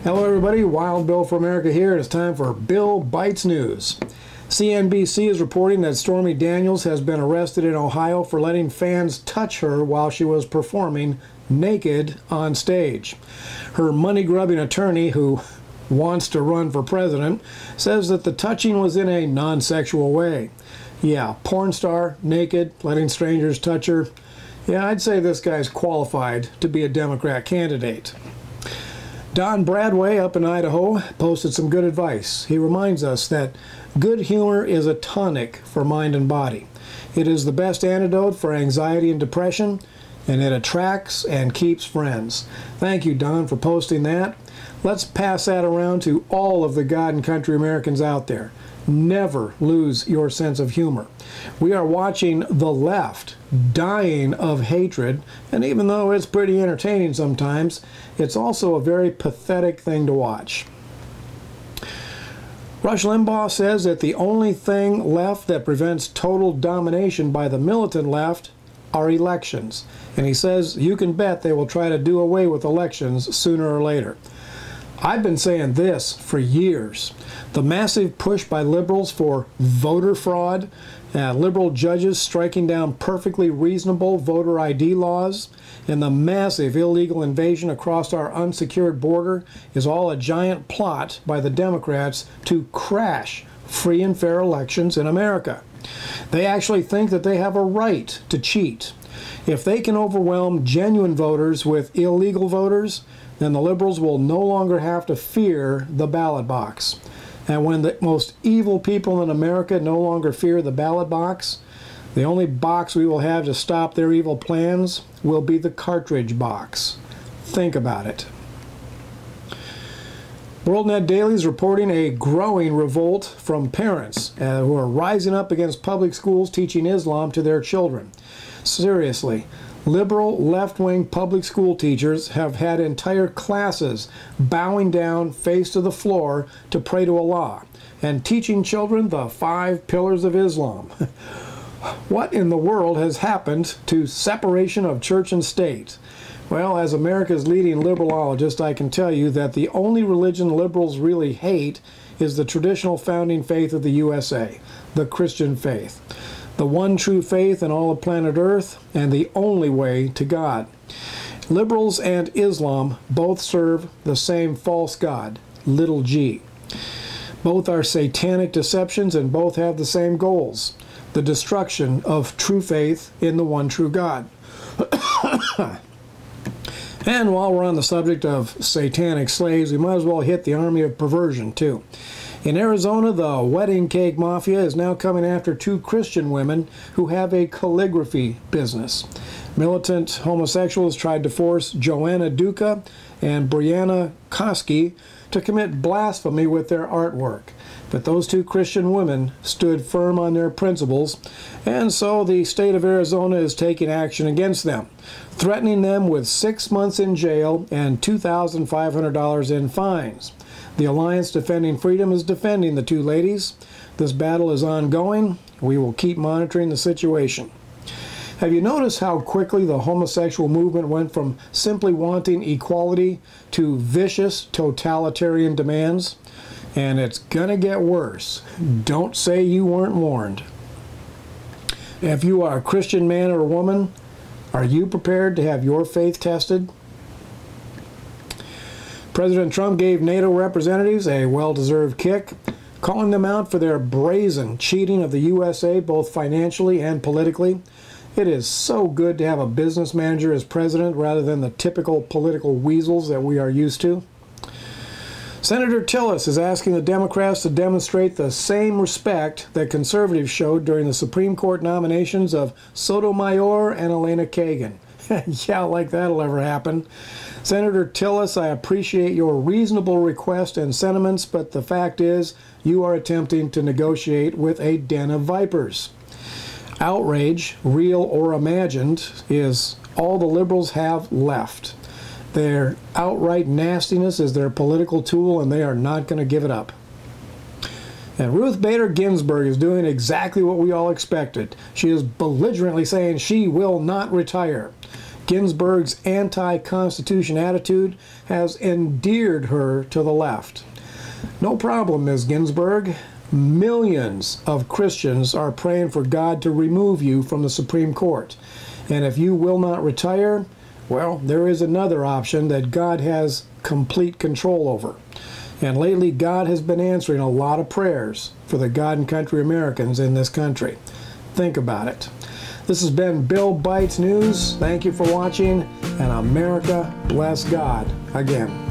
Hello everybody, Wild Bill for America here, and it's time for Bill Bites News. CNBC is reporting that Stormy Daniels has been arrested in Ohio for letting fans touch her while she was performing naked on stage. Her money-grubbing attorney, who wants to run for president, says that the touching was in a non-sexual way. Yeah, porn star, naked, letting strangers touch her. Yeah, I'd say this guy's qualified to be a Democrat candidate. Don Bradway up in Idaho posted some good advice. He reminds us that good humor is a tonic for mind and body. It is the best antidote for anxiety and depression, and it attracts and keeps friends. Thank you, Don, for posting that. Let's pass that around to all of the God and country Americans out there. Never lose your sense of humor. We are watching the left dying of hatred, and even though it's pretty entertaining sometimes, it's also a very pathetic thing to watch. Rush Limbaugh says that the only thing left that prevents total domination by the militant left are elections. And he says you can bet they will try to do away with elections sooner or later. I've been saying this for years. The massive push by liberals for voter fraud, liberal judges striking down perfectly reasonable voter ID laws, and the massive illegal invasion across our unsecured border is all a giant plot by the Democrats to crash free and fair elections in America. They actually think that they have a right to cheat. If they can overwhelm genuine voters with illegal voters, then the liberals will no longer have to fear the ballot box. And when the most evil people in America no longer fear the ballot box, the only box we will have to stop their evil plans will be the cartridge box. Think about it. WorldNet Daily is reporting a growing revolt from parents who are rising up against public schools teaching Islam to their children. Seriously. Liberal left-wing public school teachers have had entire classes bowing down face to the floor to pray to Allah and teaching children the 5 pillars of Islam. What in the world has happened to separation of church and state? Well, as America's leading liberalologist, I can tell you that the only religion liberals really hate is the traditional founding faith of the USA, the Christian faith. The one true faith in all of planet Earth, and the only way to God. Liberals and Islam both serve the same false god, little g. Both are satanic deceptions and both have the same goals, the destruction of true faith in the one true God. And while we're on the subject of satanic slaves, we might as well hit the army of perversion too. In Arizona, the wedding cake mafia is now coming after 2 Christian women who have a calligraphy business. Militant homosexuals tried to force Joanna Duca and Brianna Koski to commit blasphemy with their artwork. But those 2 Christian women stood firm on their principles, and so the state of Arizona is taking action against them, threatening them with 6 months in jail and $2,500 in fines. The Alliance Defending Freedom is defending the 2 ladies. This battle is ongoing. We will keep monitoring the situation. Have you noticed how quickly the homosexual movement went from simply wanting equality to vicious totalitarian demands? And it's gonna get worse. Don't say you weren't warned. If you are a Christian man or woman, are you prepared to have your faith tested? President Trump gave NATO representatives a well-deserved kick, calling them out for their brazen cheating of the USA both financially and politically. It is so good to have a business manager as president rather than the typical political weasels that we are used to. Senator Tillis is asking the Democrats to demonstrate the same respect that conservatives showed during the Supreme Court nominations of Sotomayor and Elena Kagan. Yeah, like that'll ever happen. Senator Tillis, I appreciate your reasonable request and sentiments, but the fact is you are attempting to negotiate with a den of vipers. Outrage, real or imagined, is all the liberals have left. Their outright nastiness is their political tool, and they are not going to give it up. And Ruth Bader Ginsburg is doing exactly what we all expected. She is belligerently saying she will not retire. Ginsburg's anti-Constitution attitude has endeared her to the left. No problem, Ms. Ginsburg. Millions of Christians are praying for God to remove you from the Supreme Court. And if you will not retire, well, there is another option that God has complete control over. And lately, God has been answering a lot of prayers for the God and country Americans in this country. Think about it. This has been Bill Bites News. Thank you for watching, and America bless God again.